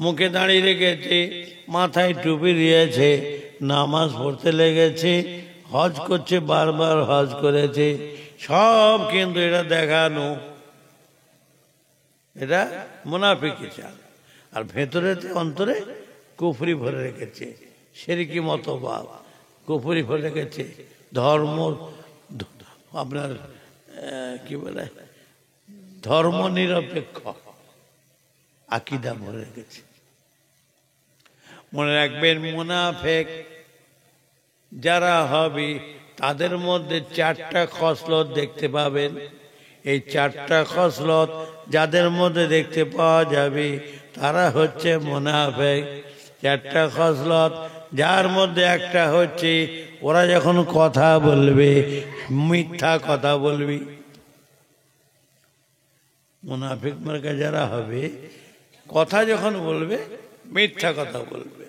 মুখে দাঁড়িয়ে রেখেছে, মাথায় টুপি দিয়েছে, নামাজ পড়তে লেগেছে, হজ করছে, বারবার হজ করেছে, সব কিন্তু এটা দেখানো, এটা মুনাফিকি চাল। আর ভেতরেতে অন্তরে কুফরি ভরে রেখেছে, শিরকি মতবাদ, কুফরি ভরে রেখেছে, ধর্ম আপনার কি বলে ধর্ম নিরপেক্ষ আকীদা ভরে রেখেছে। মনে রাখবেন, মুনাফিক যারা হবে তাদের মধ্যে 4টা খসলত দেখতে পাবেন। এই 4টা খসলত যাদের মধ্যে দেখতে পাওয়া যাবে তারা হচ্ছে মুনাফিক। 4টা খসলত, যার মধ্যে একটা হচ্ছে ওরা যখন কথা বলবে মিথ্যা কথা বলবি। মুনাফিক মার্কা যারা হবে কথা যখন বলবে মিথ্যা কথা বলবে।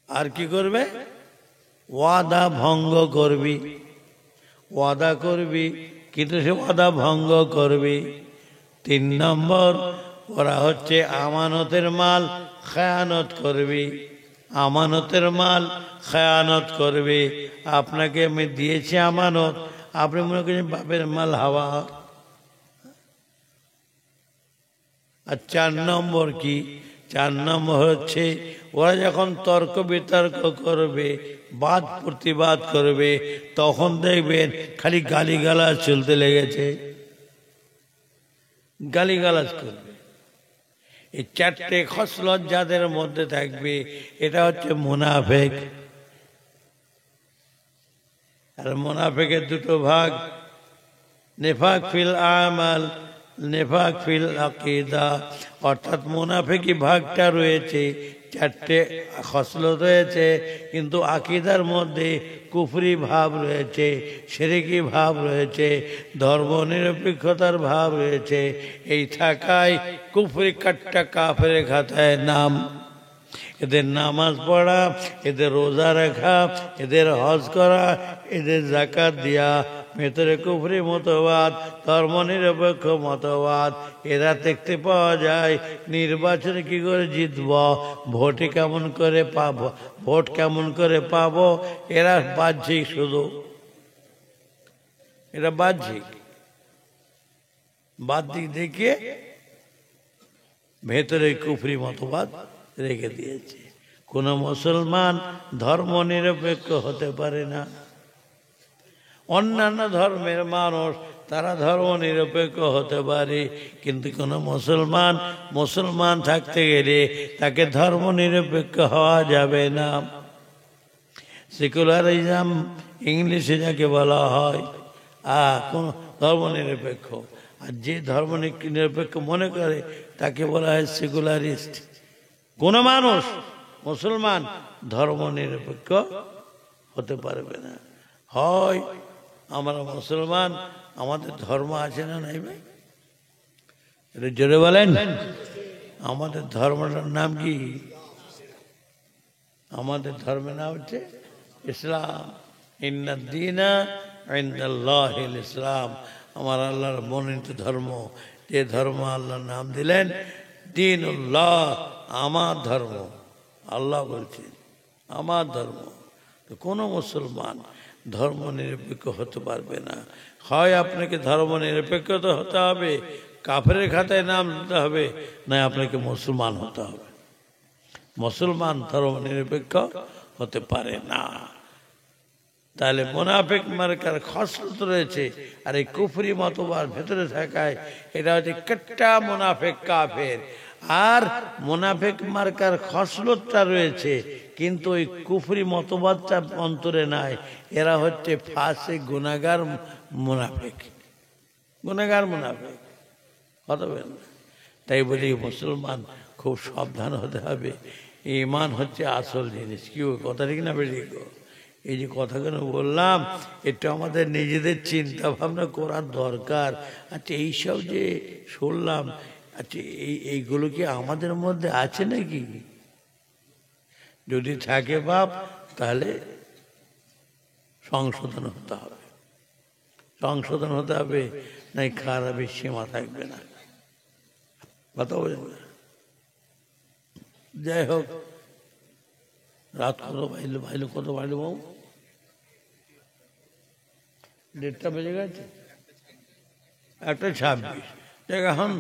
আর কি করবে? ওয়াদা ভঙ্গ করবি, ওয়াদা করবি কিন্তু সে ওয়াদা ভঙ্গ করবি। 3 নম্বর, ওরা হচ্ছে আমানতের মাল খেয়ানত করবি, আমানতের মাল খেয়ানত করবে। আপনাকে আমি দিয়েছি আমানত, আপনি মনে করছেন বাপের মাল হাওয়া। আর 4 নম্বর কি? 4 নম্বর হচ্ছে ওরা যখন তর্ক বিতর্ক করবে, বাদ প্রতিবাদ করবে, তখন দেখবেন খালি গালিগালাজ চলতে লেগেছে, গালিগালাজ করবে। এই 4টে খসলত যাদের মধ্যে থাকবে এটা হচ্ছে মুনাফিক। আর মুনাফিকের 2টো ভাগ, নিফাক ফিল আমাল, নিফাক ফিল আকীদা। অর্থাৎ মুনাফিকি ভাগটা রয়েছে, 4টে খসলত রয়েছে, কিন্তু আকীদার মধ্যে কুফরি ভাব রয়েছে, শিরকি ভাব রয়েছে, ধর্ম নিরপেক্ষতার ভাব রয়েছে। এই থাকায় কুফরি কাট্টা কাফের খাতায় নাম। এদের নামাজ পড়া, এদের রোজা রাখা, এদের হজ করা, এদের যাকাত দেয়া, ভেতরে কুফরি মতবাদ, ধর্ম নিরপেক্ষ মতবাদ। এরা দেখতে পাওয়া যায় নির্বাচনে কি করে জিতব, ভোটে কেমন করে পাবো, ভোট কেমন করে পাবো। এরা বাহ্যিক, শুধু এরা বাহ্যিক, বাহ্যিক দেখিয়ে ভেতরে কুফরি মতবাদ রেখে দিয়েছে। কোন মুসলমান ধর্ম নিরপেক্ষ হতে পারে না। অন্যান্য ধর্মের মানুষ তারা ধর্ম নিরপেক্ষ হতে পারে, কিন্তু কোন মুসলমান, মুসলমান থাকতে গেলে তাকে ধর্ম নিরপেক্ষ হওয়া যাবে না। সেকুলারিজম ইংলিশে যাকে বলা হয়, কোন ধর্ম নিরপেক্ষ। আর যে ধর্ম নিরপেক্ষ মনে করে তাকে বলা হয় সেকুলারিস্ট। কোন মানুষ মুসলমান ধর্ম নিরপেক্ষ হতে পারবে না। হয় আমরা মুসলমান, আমাদের ধর্ম আছে না নাই ভাই? এটা জোরে বলেন। আমাদের ধর্মটার নাম কি? আমাদের ধর্মের নাম হচ্ছে ইসলাম। ইন্নাদ-দীনা ইনদাল্লাহিল ইসলাম। আমার আল্লাহর মনোনীত ধর্ম, যে ধর্ম আল্লাহর নাম দিলেন দীনুল্লাহ, আমার ধর্ম। আল্লাহ বলছেন আমার ধর্ম। তো কোনো মুসলমান ধর্ম নিরপেক্ষ হতে পারবে না। হয় আপনাকে ধর্ম নিরপেক্ষ হতে হবে, কাফেরের খাতায় নাম দিতে হবে, না আপনাকে মুসলমান হতে হবে। মুসলমান ধর্ম নিরপেক্ষ হতে পারে না। তাহলে মুনাফিক মার্কার খসলত রয়েছে। আর এই কুফরি মতবাদ ভেতরে থাকায় এটা হচ্ছে কাট্টা মুনাফিক কাফের। আর মুনাফিক মার্কার খসলতটা রয়েছে, কিন্তু ওই কুফরি মতবাদটা অন্তরে নাই। এরা হচ্ছে ফাসিক, গুনাহগার মুনাফিক, গুনাহগার মুনাফিক হবে না। তাই বলি মুসলমান খুব সাবধান হতে হবে। ঈমান হচ্ছে আসল জিনিস। কি কথা ঠিক না বেরিয়ে গো? এই যে কথাগুলো বললাম, এটা আমাদের নিজেদের চিন্তা ভাবনা করার দরকার। আচ্ছা, এইসব যে শুনলাম, আচ্ছা এইগুলো কি আমাদের মধ্যে আছে নাকি? যদি থাকে বাপ, তাহলে সংশোধন হতে হবে, সংশোধন হতে হবে, নাই খারাপের সীমা থাকবে না। কথা বলেন না? যাই হোক, রাত কত ভাইলো কত বাড়লো বাবু? 1:30 বেজে গেছে, 1:26। দেখ এখন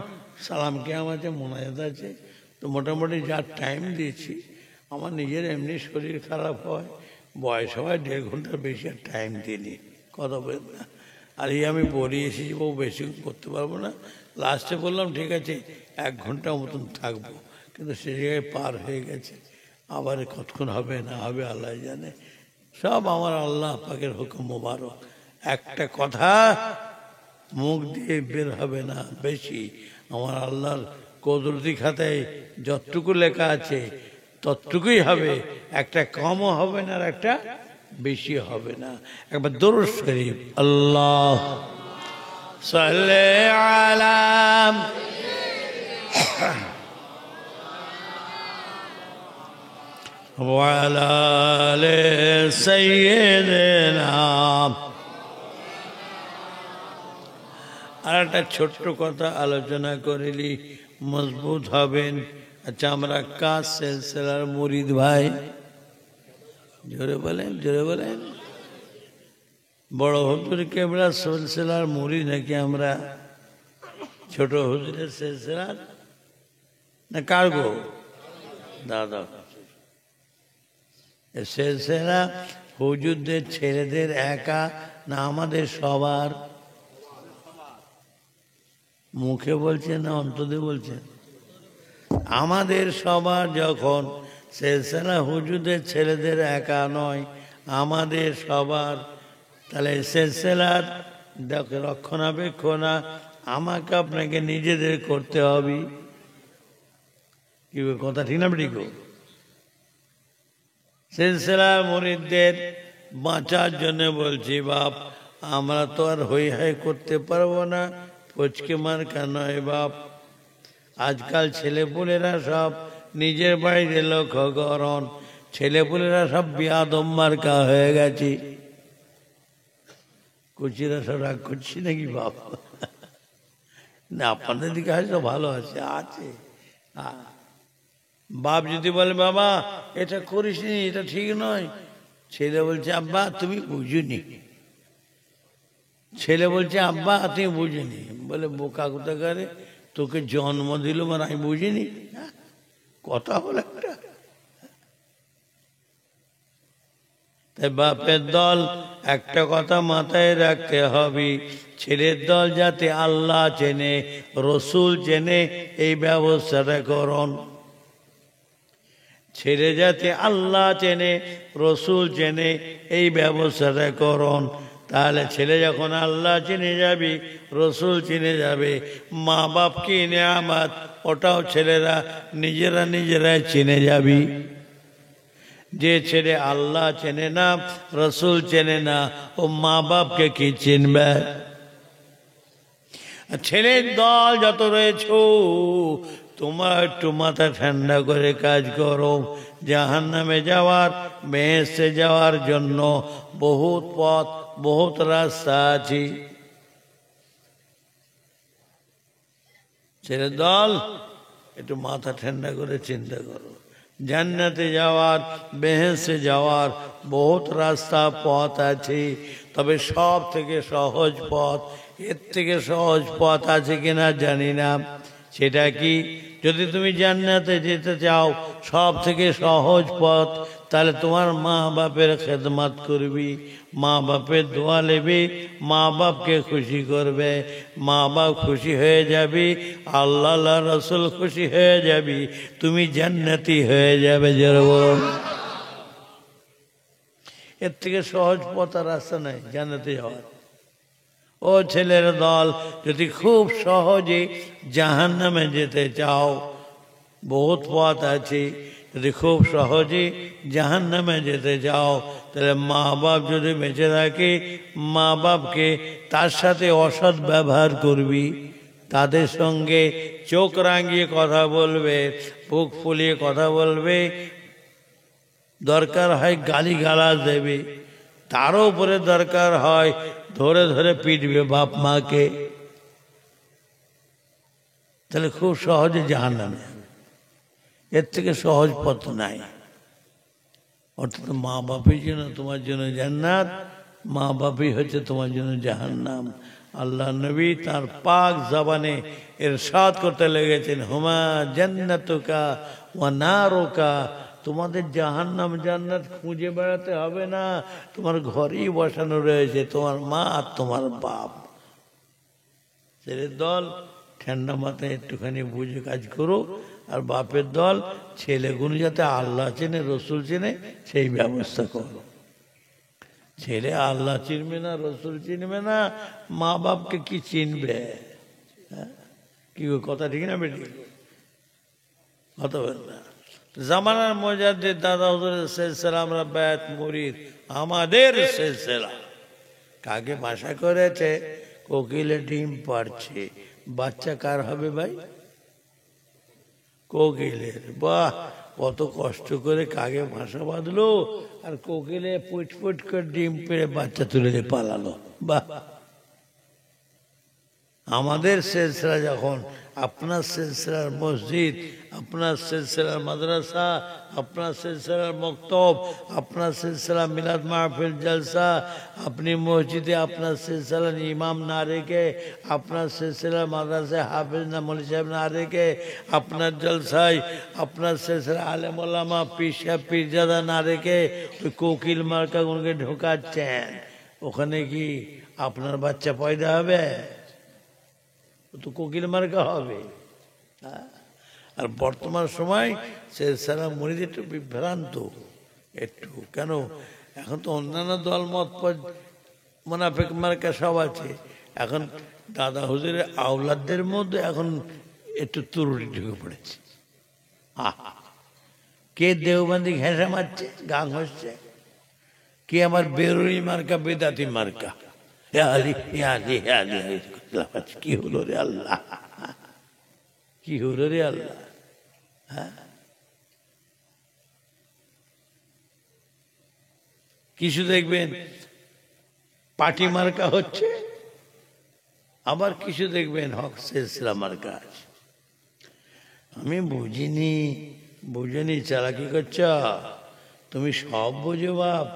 সালাম কেয়াম আছে, মোনাজাত আছে, তো মোটামুটি যা টাইম দিয়েছি, আমার নিজের এমনি শরীর খারাপ হয়, বয়স হয়, 1.5 ঘন্টার বেশি আর টাইম দিইনি, কথা বলেন না। আর এই আমি বলি এসেছি বউ বেশি করতে পারবো না, লাস্টে বললাম ঠিক আছে 1 ঘন্টা মতন থাকবো, কিন্তু সে জায়গায় পার হয়ে গেছে। আবার কতক্ষণ হবে না হবে আল্লাহ জানে, সব আমার আল্লাহ পাকের হুকুম মোবারক। একটা কথা মুখ দিয়ে বের হবে না বেশি, আমার আল্লাহর কুদরতি খাতায় যতটুকু লেখা আছে ততটুকুই হবে, একটা কমও হবে না আর একটা বেশি হবে না। একবার দরুদ শরীফ, আল্লাহ সাল্লি আলা ওয়া আলা আলি সাইয়্যিদিনা। আর একটা ছোট্ট কথা আলোচনা করিলি মজবুত হবেন। আচ্ছা, আমরা কাজ সিলসিলার মুরিদ ভাই, জোরে বলেন জোরে বলেন, বড় হুজুর কেবলা সিলসিলার মুরিদ নাকি আমরা? ছোট হুজুরের সিলসিলার না কার্গো দাদা? সিলসিলা হুজুরদের ছেলেদের একা না আমাদের সবার? মুখে বলছেন না অন্তরে বলছেন? আমাদের সবার। যখন সিলসিলা হুজুরদের ছেলেদের একা নয়, আমাদের সবার, তাহলে সিলসিলার রক্ষণাবেক্ষণা আমাকে আপনাকে নিজেদের করতে হবে। কি কথা ঠিক না ঠিক? সিলসিলার মুরিদদের বাঁচার জন্য বলছি বাপ, আমরা তো আর হই হাই করতে পারবো না, পচকে মার কেন বাপ। আজকাল ছেলেপুলেরা সব নিজের বাড়িতে লক্ষ্য করন, ছেলেপুলেরা সব বিয়াদম মার্কা হয়ে গেছে। কুচিরা সব রাগ করছি নাকি বাপ? না, আপনাদের দিকে হয়তো ভালো আছে আছে। বাপ যদি বলে বাবা এটা করিস নি, এটা ঠিক নয়, ছেলে বলছে আব্বা তুমি বুঝুনি, ছেলে বলছে আব্বা তুমি বুঝিনি। বলে বোকা কোথাকারে, তোকে জন্ম দিল মানে আমি বুঝিনি? কথা হলো একটা। তাই বাপের দল একটা কথা মাথায় রাখতে হবে, ছেলের দল যাতে আল্লাহ চেনে রসুল চেনে এই ব্যবস্থাটা করুন। ছেলে যাতে আল্লাহ চেনে রসুল চেনে এই ব্যবস্থাটা করুন। তাহলে ছেলে যখন আল্লাহ চিনে যাবে, রসুল চিনে যাবে, মা বাপ কি নেয়ামত ওটাও ছেলেরা নিজেরাই চিনে যাবে। যে ছেলে আল্লাহ চেনে না রসুল চেনে না, ও মা বাপকে কি চিনবে? ছেলের দল যত রয়েছ, তোমার একটু মাথা ঠান্ডা করে কাজ করো। জাহান্নামে যাওয়ার বেহেশতে যাওয়ার জন্য বহুত পথ বহুত রাস্তা আছে। ছেলের দল একটু মাথা ঠান্ডা করে চিন্তা করো। জান্নাতে যাওয়ার বেহেশতে যাওয়ার বহুত রাস্তা পথ আছে, তবে সব থেকে সহজ পথ, এর থেকে সহজ পথ আছে কিনা জানি না। সেটা কি? যদি তুমি জান্নাতে যেতে চাও সব থেকে সহজ পথ, তাহলে তোমার মা বাপের খেদমত করবি, মা বাপের দোয়া নেবে, মা বাপকে খুশি করবে, মা বাপ খুশি হয়ে যাবি, আল্লাহ রসুল খুশি হয়ে যাবি, তুমি জান্নাতি হয়ে যাবে। যেরকম এর থেকে সহজ পথ আর রাস্তা নাই জান্নাতে যাওয়ার। ও ছেলের দল, যদি খুব সহজে জাহান্নামে যেতে চাও, বহুত পথ আছে। যদি খুব সহজে জাহান্নামে যেতে চাও, তাহলে মা বাপ যদি বেঁচে থাকে, মা বাপকে তার সাথে অসৎ ব্যবহার করবি, তাদের সঙ্গে চোখ রাঙিয়ে কথা বলবে, বুক ফুলিয়ে কথা বলবে, দরকার হয় গালিগালাজ দেবে, তারও উপরে দরকার হয় ধরে ধরে পিটবে বাপ মাকে। তাহলে খুব সহজে জাহান্নামে। এর থেকে সহজ পথ নাই। অর্থাৎ মা বাপের জন্য তোমার জন্য জান্নাত, মা বাপই হচ্ছে তোমার জন্য জাহান্নাম। আল্লাহ নবী তার পাক জবানে ইরশাদ করতে লেগেছেন, হুমা জান্নাতুকা ওয়া নারুকা, তোমাদের জাহান্নাম জান্নাত খুঁজে বেড়াতে হবে না, তোমার ঘরেই বসানো রয়েছে, তোমার মা আর তোমার বাপ। ছেলের দল ঠান্ডা মাথায় একটুখানি বুঝে কাজ করো, আর বাপের দল ছেলেগুলো যাতে আল্লাহ চেনে রসুল চেনে সেই ব্যবস্থা করো। ছেলে আল্লাহ চিনবে না, রসুল চিনবে না, মা বাপকে কি চিনবে? কি কথা ঠিক না বেটি? কথা বল না। জামানার মুজাদ্দিদ দাদা হুজুরের সিলসিলা আমরা বায়াত মুরিদ, আমাদের সিলসিলা কাকে ভাষা করেছে? কোকিলে ডিম পাড়ছে, বাচ্চা কার হবে ভাই? কোকিলের। বাহ, কত কষ্ট করে কাকে ভাষা বাঁধলো, আর কোকিলে পুট পুট করে ডিম পেড়ে বাচ্চা তুলে দিয়ে পালালো। বাহ, আমাদের সিলসিলা যখন, আপনার সিলসিলার মসজিদ, আপনার সিলসিলার মাদ্রাসা, আপনার সিলসিলার মক্তব, আপনার সিলসিলা মিলাদ মাহফিল জলসা, আপনি মসজিদে আপনার সিলসিলার ইমাম না রেখে, আপনার সিলসিলার মাদ্রাসায় হাফিজ না মৌলভী সাহেব না রেখে, আপনার জলসায় আপনার সিলসিলা আলেম ওলামা পীর সাহেব পীরজাদা না রেখে ওই কোকিল মার্কা গুনকে ঢোকাচ্ছেন, ওখানে কি আপনার বাচ্চা পয়দা হবে? তো কোকিল মার্কা হবে। আর বর্তমান সময় সিলসিলা মুরিদ একটু বিভ্রান্ত একটু। কেন? এখন তো অন্যান্য দল মত মুনাফিক মার্কা সব আছে, এখন দাদা হুজুরের আওলাদদের মধ্যে এখন একটু তুরুটি ঢুকে পড়েছে। কে দেওবন্দি ঘেঁষা মারছে, গান হচ্ছে, কে আমার বেরুনি মার্কা বেদাতি মার্কা। কি হলো রে আল্লাহ, কি হলো রে আল্লাহ। কিছু দেখবেন পার্টি মার্কা হচ্ছে, আবার কিছু দেখবেন হক সিলসিলা মার্কা আছে। আমি বুঝিনি চালাকি করছ তুমি, সব বুঝো বাপ,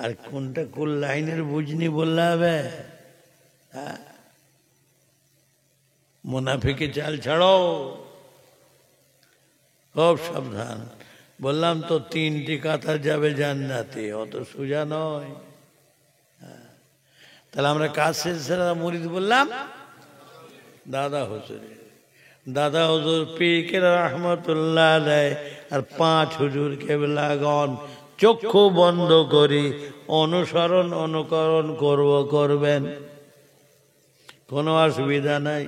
আর কোনটা কোন লাইনের বুঝনি বললে হবে? মুনাফিকে চাল ছাড়ো, খুব সাবধান। বললাম তো 3টি কাতার যাবে জান্নাতে, অত সোজা নয়। তাহলে আমরা কাজ সিলসিলা মুরিদ বললাম দাদা হুজুরের। দাদা হুজুর পীর রহমতুল্লাহ আলাইহি আর 5 হুজুর কেবলাগণ চক্ষু বন্ধ করি অনুকরণ করবেন, কোনো অসুবিধা নাই।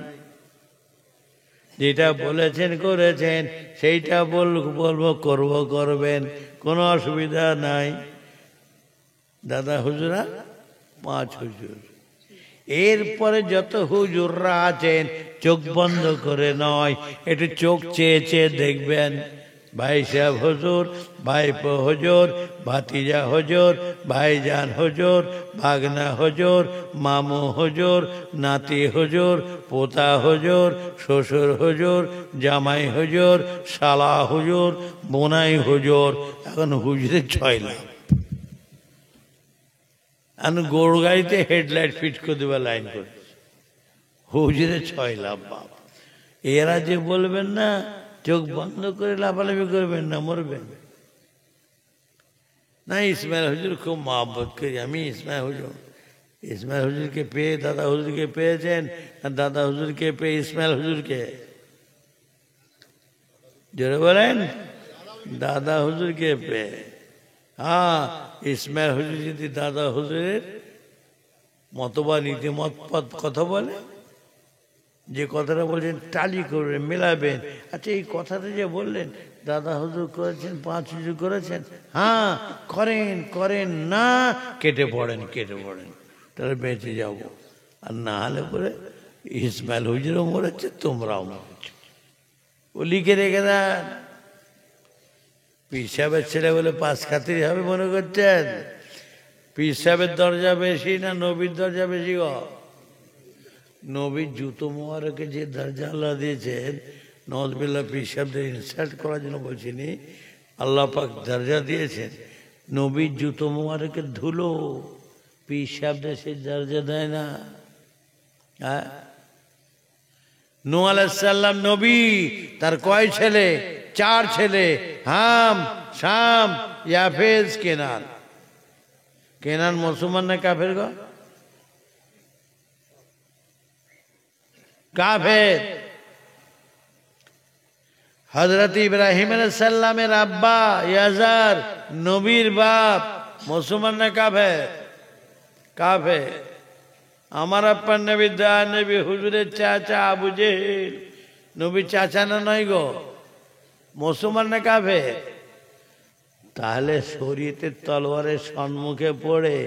যেটা বলেছেন করেছেন, সেইটা বলবো করবেন, কোনো অসুবিধা নাই। দাদা হুজুরা 5 হুজুর, এরপরে যত হুজুররা আছেন চোখ বন্ধ করে নয়, একটু চোখ চেয়ে চেয়ে দেখবেন। ভাই সাহেব হুজুর, ভাইপো হুজুর, ভাতিজা হুজুর, ভাইজান হুজুর, ভাগনা হুজুর, মামু হুজুর, নাতি হুজুর, পোতা হুজুর, শ্বশুর হুজুর, জামাই হুজুর, শালা হুজুর, বোনাই হুজুর। এখন হুজুরের 6 লাখ। এখন গরু গাড়িতে হেডলাইট ফিট করে দেবে লাইন করে, হুজুরের 6 লাখ বাপ। এরা যে বলবেন না চোখ বন্ধ করে লাফালাফি করবেন না, মরবেন না। ইসমাইল হুজুর খুব মহব্বত করি আমি। ইসমাইল হুজুরকে পেয়ে দাদা হুজুরকে পেয়েছেন, আর দাদা হুজুরকে পেয়ে ইসমাইল হুজুরকে, জোরে বলেন, দাদা হুজুরকে পেয়ে। হ্যাঁ, ইসমাইল হুজুর যদি দাদা হুজুরের মতবা নীতিমত কথা বলে, যে কথাটা বলছেন টালি করবেন, মেলাবেন। আচ্ছা, এই কথাটা যে বললেন দাদা হুজুর করেছেন, 5 হুজুর করেছেন, হ্যাঁ করেন না, কেটে পড়েন, তাহলে বেঁচে যাব। আর না হলে পরে ইসমাইল হুজুরও মরেছে, তোমরাও মরেছ। ও লিখে রেখে দেন। পীর সাহেবের ছেলে বলে 5 খাতির হবে মনে করছেন? পীর সাহেবের দরজা বেশি না নবীর দরজা বেশি গো? নবীর জুতো মোবারকে যে দরজা আল্লাহ দিয়েছেন, নওয়াজবিল্লাহ পীর সাহেবদের ইনসাল্ট করার জন্য বলছিনি। আল্লাহ পাক দরজা দিয়েছেন, নবীর জুতো মোবারকের ধুলো পীর সাহেবদের সে দরজা দেয় না। হ্যাঁ, নূহ আলাইহিস সালাম নবী, তার কয় ছেলে? 4 ছেলে, হাম, শাম, ইয়াফেজ, কেনান। কেনান মুসলমান না কাফের গো? কাফের। হযরত ইব্রাহিম আলাইহিস সালামের আব্বা ইয়াজার নবীর বাপ, মুসলমান না কাফের? কাফের। আমার আপ্পার নবী দয়া নবী হুজুরের চাচা আবু জেহেল নবীর চাচা না নয় গো? মুসলমান না কাফের? তাহলে শরীয়তের তলোয়ারের সম্মুখে পড়ে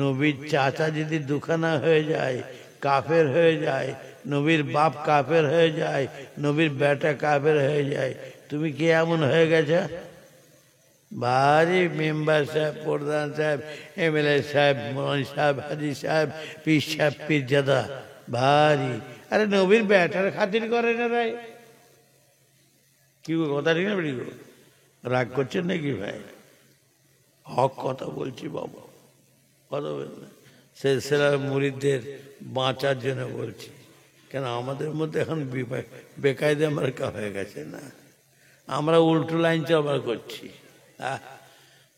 নবীর চাচা যদি দুখানা হয়ে যায়, কাফের হয়ে যায়, নবীর বাপ কাফের হয়ে যায়, নবীর বেটা কাফের হয়ে যায়, তুমি কি এমন হয়ে গেছে? ভারী মেম্বার সাহেব, প্রধান সাহেব, এমএলএ সাহেব, মৌলানা সাহেব, হাজি সাহেব, পীর সাহেব, পীরজাদা ভারী। আরে নবীর বেটার খাতির করে না ভাই? কি কথা ঠিক না? বেরিয়ে রাগ করছেন নাকি ভাই? হক কথা বলছি বাবা, কথা বলবেন। সিলসিলার মুরিদদের বাঁচার জন্য বলছি। কেন আমাদের মধ্যে এখন বেকায়দা মার্কা হয়ে গেছে না, আমরা উল্টো লাইন চলবার করছি।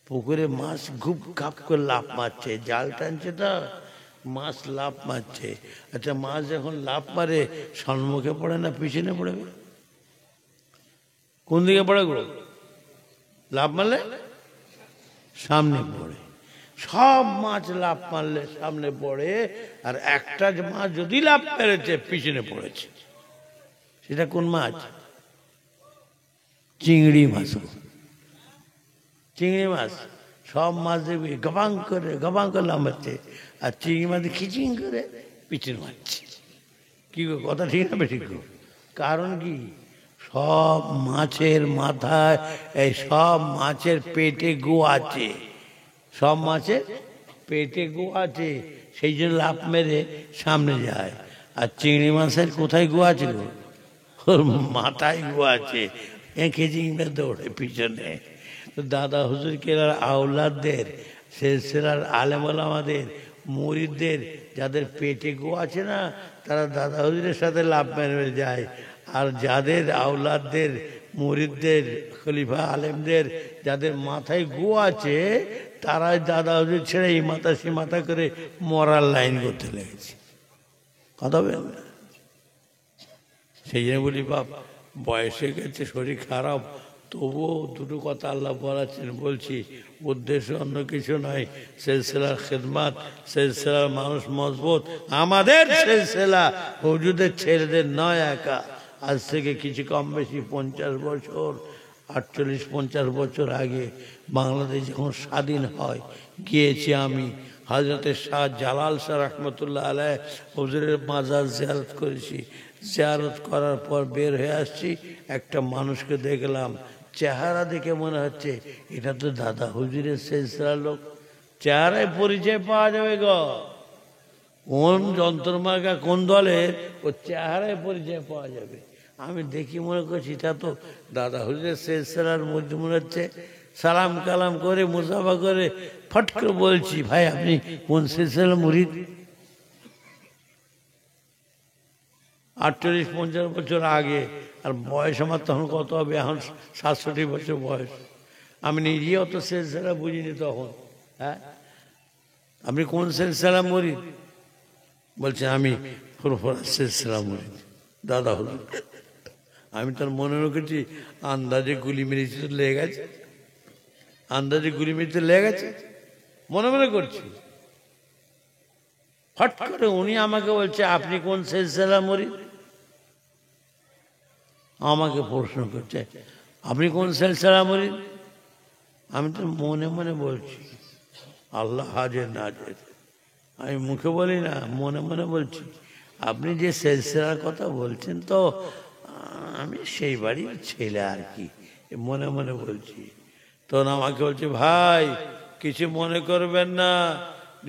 পুকুরে মাছ ঘুপ ঘাপ করে লাফ মারছে, জাল টানছে তো মাছ লাফ মারছে। আচ্ছা, মাছ যখন লাফ মারে সম্মুখে পড়ে না পিছনে পড়বে? কোন দিকে পড়ে গো? লাফ মারলে সামনে পড়ে। সব মাছ লাফ মারলে সামনে পড়ে, আর একটা মাছ যদি লাফ মেরেছে পিছনে পড়েছে, সেটা কোন মাছ? চিংড়ি মাছ। চিংড়ি মাছ সব মাছ দেখবি গবাং করে লাফ মারছে, আর চিংড়ি মাছ খিচিং করে পিছনে মারছে। কি গো, কথা ঠিক না বেঠিক? কারণ কি? সব মাছের মাথায়, এই সব মাছের পেটে গো আছে, সব মাছের পেটে গো আছে, সেই জন্য লাফ মেরে সামনে যায়। আর চিংড়ি মাছের কোথায় গো আছে গো? ওর মাথায় গো আছে, এঁকে চিংড়ি দৌড়ে পিছনে। তো দাদা হুজুর কেরার আওলাদদের, সিলসিলার আলেম ওলামাদের, মুরিদদের যাদের পেটে গো আছে না, তারা দাদা হুজুরের সাথে লাফ মেরে যায়। আর যাদের আওলাদদের, মুরিদদের, খলিফা আলেমদের যাদের মাথায় গো আছে, তারাই দাদা হুজুর ছেড়ে এই মাথা সে মাথা করে মরার লাইন করতে লেগেছে। কথা বলেন না? সেই জন্য বলি বাপ, বয়সে গেছে, শরীর খারাপ, তবুও দুটো কথা আল্লাহ বলাচ্ছেন। বলছি উদ্দেশ্য অন্য কিছু নয়, সিলসিলার খেদমাত, সিলসিলার মানুষ মজবুত। আমাদের সিলসিলা হুজুরদের ছেলেদের নয় একা। আজ থেকে কিছু কম বেশি 50 বছর, 48-50 বছর আগে বাংলাদেশ যখন স্বাধীন হয়, গিয়েছি আমি। হযরত শাহ জালাল শাহ রহমতুল্লাহ আলাইহি হুজুরের মাজার জিয়ারত করেছি। জিয়ারত করার পর বের হয়ে আসছি, একটা মানুষকে দেখলাম, চেহারা দেখে মনে হচ্ছে এটা তো দাদা হুজুরের সিলসিলার লোক। চেহারায় পরিচয় পাওয়া যাবে গো, কোন যন্ত্রমার্গা কোন দলের, ও চেহারায় পরিচয় পাওয়া যাবে। আমি দেখি মনে করছি এটা তো দাদা হুজুরের সিলসিলার মধ্যে মনে হচ্ছে। সালাম কালাম করে মুসাফা করে ফট করে বলছি, ভাই আপনি কোন সিলসিলার মুরিদ? 48-50 বছর আগে। আর বয়স আমার তখন কত হবে? এখন 67 বছর বয়স। আমি নিজেই অত সিলসিলা বুঝিনি তখন। হ্যাঁ, আপনি কোন সিলসিলা মুরিদ? বলছেন আমি ফুরফুরা সিলসিলা মুরিদ দাদা হুজুর। আমি তার মনে রেখেছি আন্দাজে গুলি মেরেছি তো লেগে গেছে, আন্দাজে গুলি মেরেছে লেগে গেছে, মনে মনে করছি। হট করে উনি আমাকে বলছে আপনি কোন সিলসিলা মুরিদ? আমাকে প্রশ্ন করছে আপনি কোন সিলসিলা মুরিদ? আমি তো মনে মনে বলছি আল্লাহ হাজের নাজের, আমি মুখে বলি না, মনে মনে বলছি আপনি যে সিলসিলার কথা বলছেন তো আমি সেই বাড়ির ছেলে আর কি, মনে মনে বলছি। তখন আমাকে বলছে ভাই কিছু মনে করবেন না,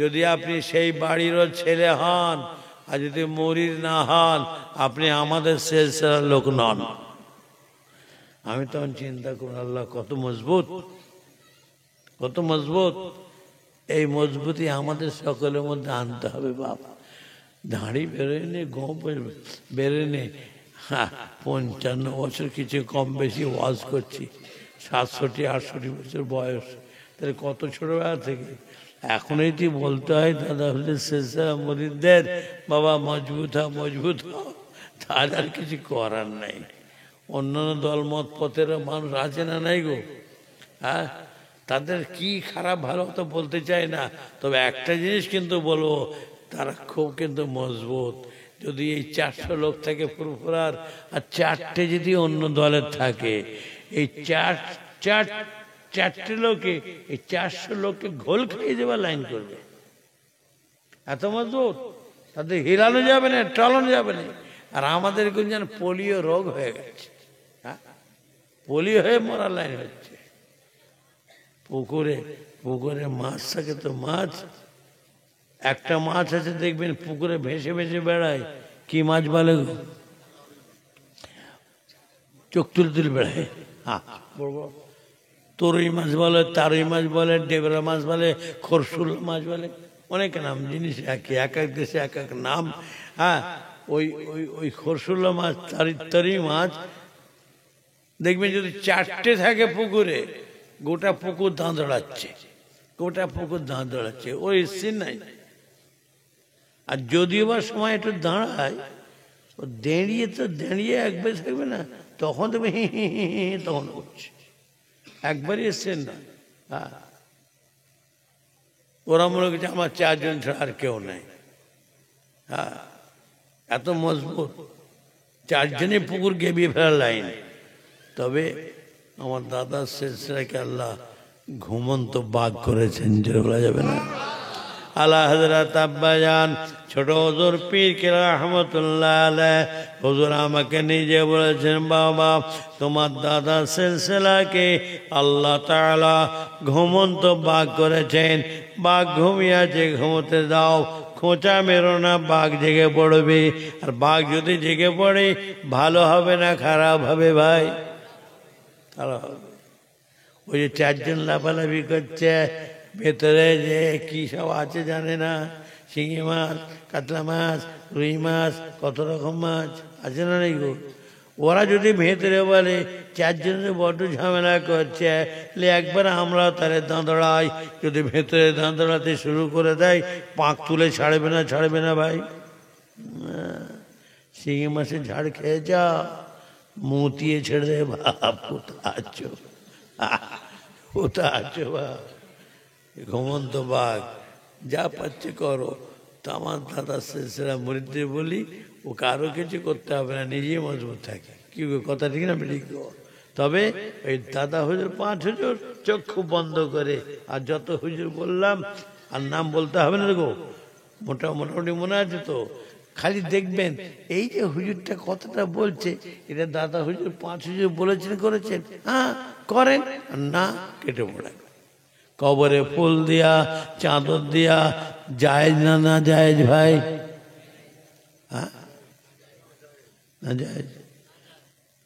যদি আপনি সেই বাড়িরও ছেলে হন আর যদি মুরিদ না হন, আপনি আমাদের সিলসিলার লোক নন। আমি তখন চিন্তা করুন, আল্লাহ কত মজবুত, কত মজবুত। এই মজবুতি আমাদের সকলের মধ্যে আনতে হবে বাবা। দাঁড়ি বেরোয়নি, গো বেরোয়নি, 55 বছর কিছু কম বেশি ওয়াজ করছি, 67-68 বছর বয়স, তাহলে কত ছোটবেলা থেকে এখন এটি বলতে হয় দাদা হুজুর সিলসিলা মুরিদদের, বাবা মজবুত হও মজবুত হও, তার আর কিছু করার নাই। অন্যান্য দলমত পথের মানুষ আছে না নাই গো, হ্যাঁ, তাদের কি খারাপ ভালো তো বলতে চাই না, তবে একটা জিনিস কিন্তু বলবো, তারা খুব কিন্তু মজবুত। যদি এই 400 লোক থাকে ফুরফুরার, আর 4টে যদি অন্য দলের থাকে, এই চারটে লোকে এই 400 লোককে ঘোল খাইয়ে দেওয়ার লাইন করবে, এত মজবুত। তাদের হিলানো যাবে না, টলানো যাবে না। আর আমাদের কোন যেন পোলিও রোগ হয়ে গেছে, হ্যাঁ, পোলিও হয়ে মরার লাইন হচ্ছে। পুকুরে পুকুরে মাছ থাকে, তো মাছ, একটা মাছ আছে দেখবেন পুকুরে ভেসে ভেসে বেড়ায়, কি মাছ বলে গো? চোখ তুলে তুলে বেড়ায়, হ্যাঁ, তরুই মাছ বলে, তারুই মাছ বলে, ডেবরা মাছ বলে, খরসুল মাছ বলে, অনেক নাম, জিনিস একই, এক এক দেশে এক এক নাম। হ্যাঁ, ওই ওই ওই খরসুল্লা মাছ, তারই মাছ দেখবেন যদি 4টে থাকে পুকুরে, গোটা পুকুর দাঁড়াচ্ছে, গোটা পুকুর দাঁড়াচ্ছে, ওই সিন নাই। আর যদিও বা সময় একটু দাঁড়ায়, ও দাঁড়িয়ে একবার থাকবে না, তখন তুমি তখন করছে, একবারই এসছেন না। হ্যাঁ, ওরা মনে করছে আমার 4 জন ছাড়া আর কেউ নাই। হ্যাঁ, এত মজবুত, 4 জনে পুকুর গেবিয়ে ফেলার লাইন। তবে আমার দাদার সিলসিলাকে আল্লাহ ঘুমন্ত বাঘ করেছেন, জোরে বলা যাবে না। আলা হযরত আব্বাজান ছোট হুজুর পীর কেবলা রহমাতুল্লাহ আলাইহি হুজুর আমাকে নিজে বলেছেন, বাবা তোমার দাদা সিলসিলাকে আল্লাহ তাআলা ঘুমন্ত বাঘ করেছেন। বাঘ ঘুমিয়ে আছে, ঘুমোতে দাও, খোঁচা মেরো না, বাঘ জেগে পড়বে। আর বাঘ যদি জেগে পড়ে ভালো হবে না খারাপ হবে ভাই? খারাপ হবে। ওই যে 4 জন লাফালাফি করছে, ভেতরে যে কি সব আছে জানে না, শিঙি মাছ, কাতলা মাছ, রুই মাছ, কত রকম মাছ আছে না নেই গো? ওরা যদি ভেতরে বলে 4 জনের বড্ড ঝামেলা করছে, একবার আমরা তারে দাঁড়াই, যদি ভেতরে দাঁড়াতে শুরু করে দেয়, পাক তুলে ছাড়বে না ভাই। শিঙি মাছের ঝাড় খেয়ে যা, মুতিয়ে ছেড়ে দে বাপ, কোথা আছো বাপ, ঘুমন্ত বাঘ, যা পাচ্ছে করো। তো আমার দাদা সিলসিলা মুরিদদের বলি, ও কারো কিছু করতে হবে না, নিজেই মজবুত থাকে। কি কথা ঠিক না বেঠিক? তবে ওই দাদা হুজুর 5 হুজুর চক্ষু বন্ধ করে, আর যত হুজুর বললাম, আর নাম বলতে হবে না গো, মোটামুটি মনে আছে তো? খালি দেখবেন এই যে হুজুরটা কথাটা বলছে, এটা দাদা হুজুর 5 হুজুর বলেছেন, করেছেন, হ্যাঁ করেন, না কেটে পড়েন। কবরে ফুল দিয়া, চাদর দিয়া, জায়েজ না জায়েজ ভাই? হ্যাঁ, না জায়েজ।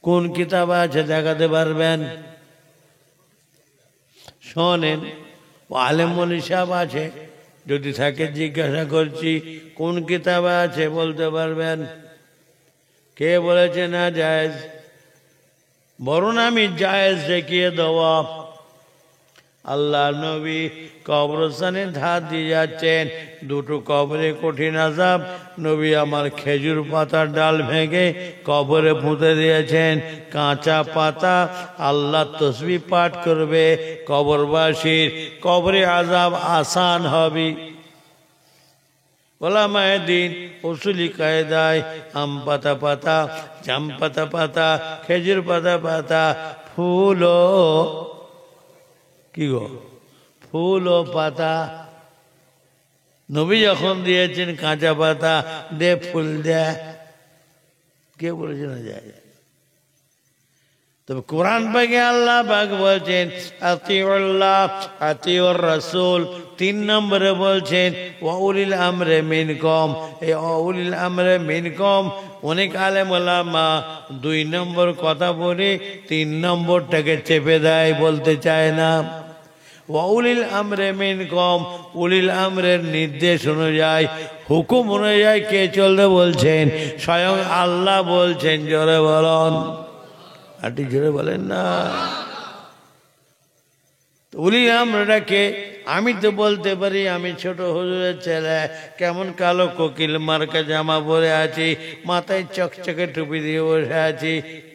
কোন কিতাব আছে দেখাতে পারবেন? শোনেন, আলেম মৌলভী সাহেব আছে, যদি থাকে জিজ্ঞাসা করছি, কোন কিতাবে আছে বলতে পারবেন? কে বলেছে না জায়েজ? বরং আমি জায়েজ দেখিয়ে দেওয়া। আল্লাহ নবী কবরস্থানে ধার দিয়ে যাচ্ছেন, 2টো কবরে কঠিন আযাব। নবী আমার খেজুর পাতার ডাল ভেঙে কবরে পুঁতে দিয়েছেন, কাঁচা পাতা। আল্লাহ তসবিহ পাঠ করবে, কবরবাসীর কবরে আযাব আসান হবে। ওলামায়ে দ্বীন উসুলি কায়দায় আম পাতা পাতা, জাম পাতা পাতা, খেজুর পাতা পাতা, ফুল ও কি গো, ফুল ও পাতা। নবী যখন দিয়েছেন কাঁচা পাতা দে, ফুল দে, কে বলেছে না যায়? তবে কোরআন পাকে আল্লাহ পাক বলছেন আতিউল্লাহ আতিউর রাসূল। 3 নম্বরে বলছেন ওয়া উলিল আমরে মিনকুম। এই উলিল আমরে মিনকুম অনেক আলেম ওলামা 2 নম্বর কথা বলে 3 নম্বরটাকে চেপে দেয়, বলতে চায় না। ওয়াউলিল আমরে মিনকুম, উলিল আমরের নির্দেশ অনুযায়ী, হুকুম অনুযায়ী কে চলতে বলছেন? স্বয়ং আল্লাহ বলছেন। জোরে বলুন, আটি জোরে বলেন না। উলিল আমরটাকে আমি তো বলতে পারি আমি ছোট হুজুরের ছেলে, কেমন কালো কোকিল মার্কা জামা পরে আছি, মাথায় চকচকে টুপি দিয়ে বসে আছি,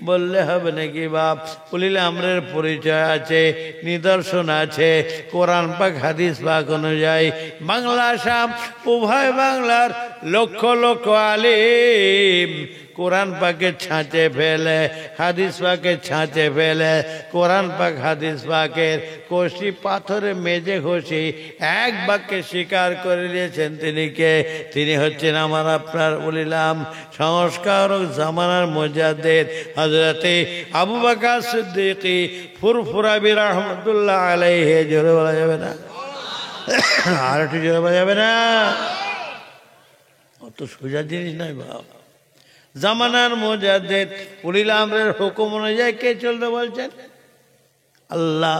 বললে হবে নাকি বাপ? উলিল আমরের পরিচয় আছে, নিদর্শন আছে, কোরআন পাক হাদিস পাক অনুযায়ী বাংলা আসাম উভয় বাংলার লক্ষ লক্ষ আলিম কোরআন পাকে ছাঁচে ফেলে, হাদিস পাকে ছাঁচে ফেলে, কোরআন পাক হাদিস পাকের কষি পাথরে মেজে ঘষি এক বাক্যে স্বীকার করে দিয়েছেন। তিনি কে? তিনি হচ্ছেন আমার আপনার উলিলাম সংস্কারক জামানার মুজাদ্দিদ হযরতে আবু বকর সিদ্দিক ফুরফুরাবি রাহমাতুল্লাহ আলাইহি। জোরে বলা যাবে না? আর একটু জোরে বলা যাবে না? অত সোজা জিনিস নয় বাবা। জামানার মুজাদ্দিদ, উলিল আমরের হুকুম অনুযায়ী কে চলতে বলছেন? আল্লাহ।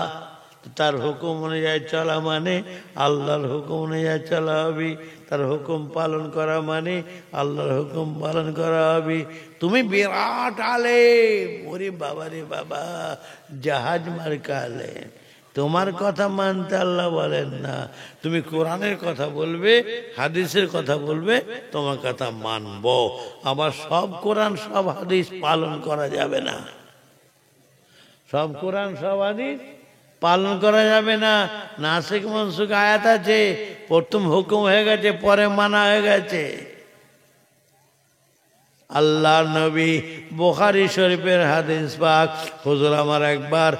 তার হুকুম অনুযায়ী চলা মানে আল্লাহর হুকুম অনুযায়ী চলা হবে, তার হুকুম পালন করা মানে আল্লাহর হুকুম পালন করা হবে। তুমি বিরাট আলেম, ওরে বাবা রে বাবা, জাহাজ মার্কা আলেম, তোমার কথা মানতে আল্লাহ বলেন না। তুমি কোরআনের কথা বলবে, হাদিসের কথা বলবে, তোমার কথা মানব। আবার সব কোরআন সব হাদিস পালন করা যাবে না। সব কোরআন সব হাদিস পালন করা যাবে না। নাসিক মনসুখ আয়াত আছে, প্রথম হুকুম হয়ে গেছে, পরে মানা হয়ে গেছে। আল্লাহর নবী বুখারী শরীফের হাদিস পাক, হুজুর আমার একবার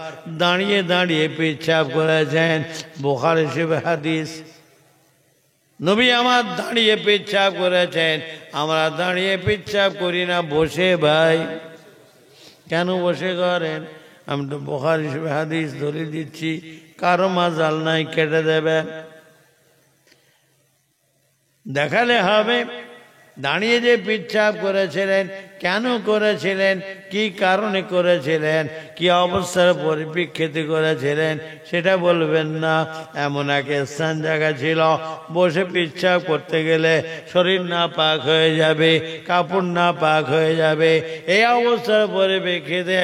দাঁড়িয়ে দাঁড়িয়ে পেচ্ছাপ করেছেন। বুখারী শরীফের হাদিস, নবী আমার দাঁড়িয়ে পেচ্ছাপ করেছেন। আমরা দাঁড়িয়ে পেচ্ছাপ করি না, বসে। ভাই কেন বসে করেন? আমি তো বুখারী শরীফের হাদিস ধরে দিচ্ছি, কারো মাজাল নাই কেটে দেবে, দেখালে হবে। দাঁড়িয়ে যে পেচ্ছাপ করেছিলেন, কেন করেছিলেন, কি কারণে করেছিলেন, কি অবস্থার পরিপ্রেক্ষিতে করেছিলেন সেটা বলবেন না। এমন এক স্থান জায়গা ছিল, বসে পেচ্ছাপ করতে গেলে শরীর না পাক হয়ে যাবে, কাপড় না পাক হয়ে যাবে। এই অবস্থার পরিপ্রেক্ষিতে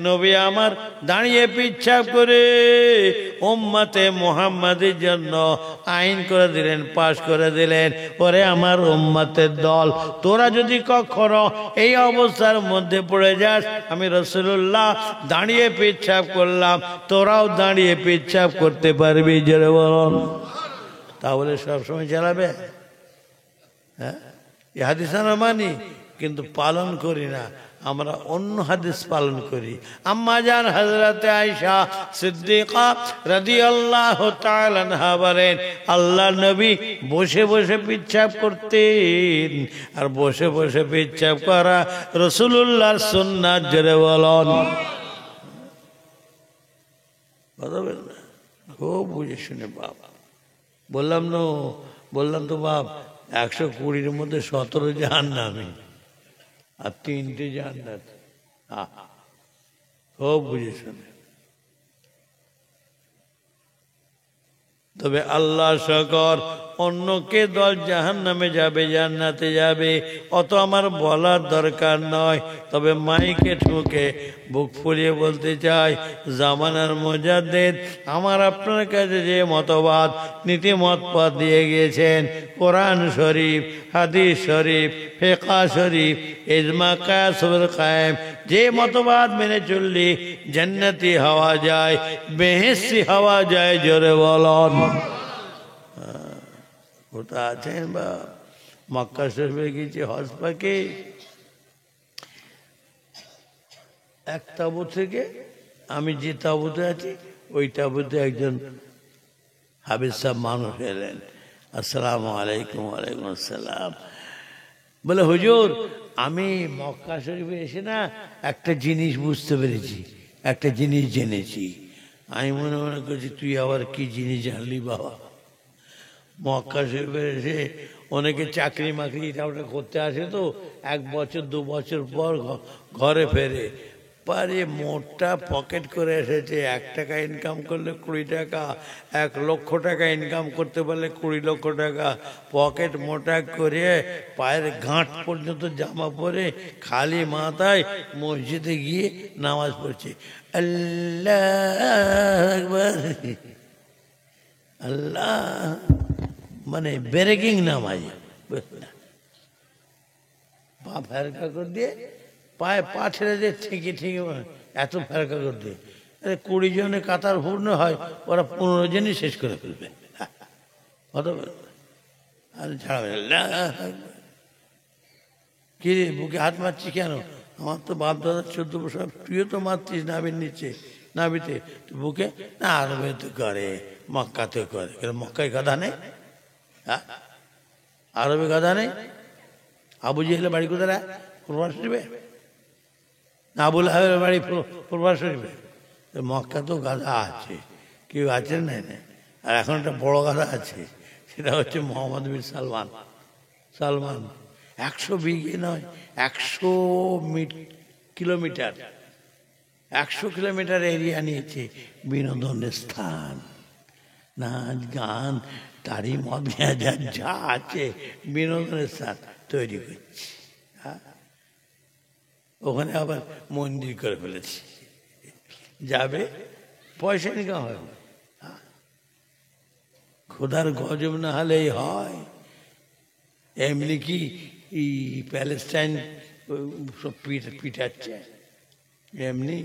নবী আমার দাঁড়িয়ে পেচ্ছাপ করে উম্মতে মুহাম্মাদের জন্য আইন করে দিলেন, পাশ করে দিলেন। ওরে আমার উম্মতের দল, তোরা যদি কখনো এই অবস্থার মধ্যে পড়ে যাস, আমি রাসূলুল্লাহ দাঁড়িয়ে পেচ্ছাপ করলাম, তোরাও দাঁড়িয়ে পেচ্ছাপ করতে পারবি। জোরে বলুন। তাহলে সবসময় চালাবে? হ্যাঁ, এই হাদিস আমরা মানি কিন্তু পালন করি না, আমরা অন্য হাদিস পালন করি। আম্মা জান হযরতে আয়েশা সিদ্দিকা রাদিয়াল্লাহু তাআলা আনহা বলেন, আল্লাহর নবী বসে বসে পেচ্ছাপ করতেন, আর বসে বসে পেচ্ছাপ করা রাসূলুল্লাহর সুন্নাত। জোরে বলুন। বলবেন না? খুব বুঝে শুনে বাপ বললাম তো বাপ, 120-র মধ্যে 17 জাহান্নামী আর 3টে জান্নাত। খুব বুঝে শুনে। তবে আল্লাহ শকর, অন্য কে দল জাহান্নামে যাবে, জান্নাতে যাবে, অত আমার বলার দরকার নয়। তবে মাইকে ঠুকে বুক ফুলিয়ে বলতে চাই, জামানার মুজাদ্দিদ আমার আপনার কাছে যে মতবাদ নীতিমত পথ দিয়ে গিয়েছেন, কোরআন শরীফ, হাদিস শরীফ, ফিকহ শরীফ, ইজমা কিয়াসুল কায়েম, যে মতবাদ মেনে চললে জান্নাতি হওয়া যায়, বেহেশতি হওয়া যায়। জোরে বলুন। ওটা আছেন বা মক্কা শরীফে গেছি হজ পাকে, এক তাবু থেকে আমি যে তাবুতে আছি ওই তাবুতে একজন হাবিজ সাহেব মানুষ এলেন। আসসালামু আলাইকুম। ওয়ালাইকুম আসসালাম। বলে হুজুর, আমি মক্কা শরীফে এসে না একটা জিনিস বুঝতে পেরেছি, একটা জিনিস জেনেছি। আমি মনে মনে করছি তুই আবার কি জিনিস জানলি বাবা? মক্কা শরীফে এসে অনেকে চাকরি মাকরি এটা ওটা করতে আসে, তো 1 বছর 2 বছর পর ঘরে ফেরে, পারে মোটা পকেট করে এসেছে। 1 টাকা ইনকাম করলে 20 টাকা, 1 লক্ষ টাকা ইনকাম করতে পারলে 20 লক্ষ টাকা, পকেট মোটা করে পায়ের গাঁট পর্যন্ত জামা পরে খালি মাথায় মসজিদে গিয়ে নামাজ পড়ছে। আল্লাহ আকবার, আল্লাহ মানে ব্রেকিং নামাজ, পা ফেরকা করে দিয়ে পায়ে পা ছেড়ে দিয়ে ঠিকই ঠিকই এত ফেরকা করে দিয়ে 20 জনে কাতার পূর্ণ হয়, ওরা 15 জনই শেষ করে ফেলবে। আর ছাড়াবে কি রে বুকে হাত মারছি কেন? আমার তো বাপ দাদা 14 বছর, তুইও তো মারছিস নাবির নিচে, নাবিতে বুকে না। আরবে তো করে, মক্কাতে করে, মক্কায় গাধা নেই? হ্যাঁ, আরবে গাধা নেই? আবু জেহেলের বাড়ি কোথায়? পূর্বা শরীফে না? আবুল আহাবের বাড়ি পূর্বা শরীফে? মক্কা তো গাধা আছে, কেউ আছে না? আর এখন একটা বড় গাধা আছে, সেটা হচ্ছে মোহাম্মদ বিন সালমান। 100 বিঘে নয়, 100 কিলোমিটার, 100 কিলোমিটার এরিয়া নিয়েছে বিনোদনের স্থান, নাচ গান তারই মদ যা আছে বিনোদনের স্থান তৈরি করছে। ওখানে আবার মন্দির করে ফেলেছি, যাবে পয়সা ইনকাম হয়। খোদার গজব না হলেই হয়। এমনি কি প্যালেস্টাইন সব পিটাচ্ছে, এমনি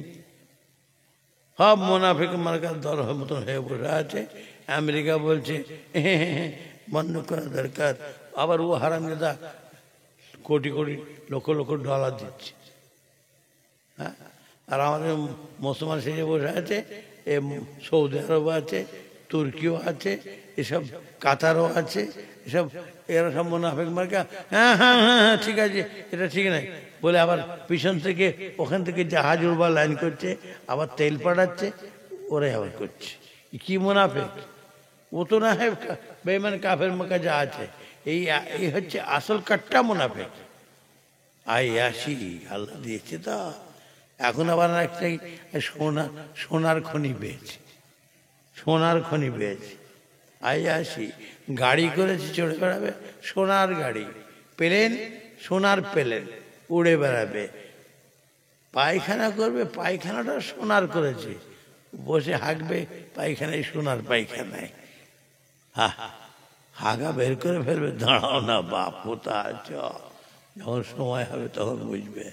সব মোনাফিক মার্কার দল মতন হয়ে বসে আছে। আমেরিকা বলছে বন্ধ করা দরকার, আবার ও হারামজাদা কোটি কোটি লক্ষ লক্ষ ডলার দিচ্ছে। হ্যাঁ, আর আমাদের মুসলমান সেজে বসে আছে, এ সৌদি আরব আছে, তুর্কিও আছে, এসব কাতারও আছে, এসব এরা সব মুনাফিক মার্কা। হ্যাঁ হ্যাঁ হ্যাঁ হ্যাঁ ঠিক আছে, এটা ঠিক নাই বলে আবার পিছন থেকে ওখান থেকে জাহাজ উড়বার লাইন করছে, আবার তেল পাঠাচ্ছে, ওরাই আবার করছে। কি মুনাফিক? ও তো না হয় বেঈমান কাফের মক্কা যা আছে, এই হচ্ছে আসল কাট্টা মুনাফিক। আসি আল্লাহ দিয়েছে তো। এখন আবার একটা সোনার খনি পেয়েছে, সোনার খনি পেয়েছে। আসি গাড়ি করেছে, চড়ে বেড়াবে, সোনার গাড়ি, প্লেন, সোনার প্লেন, উড়ে বেড়াবে। পায়খানা করবে, পায়খানাটা সোনার করেছে, বসে হাঁকবে পায়খানায়, সোনার পায়খানায়। হাগা বের করে ফেলবে, দাঁড়াও না বাপ, কোথায় আছ, যখন সময় হবে তখন বুঝবে।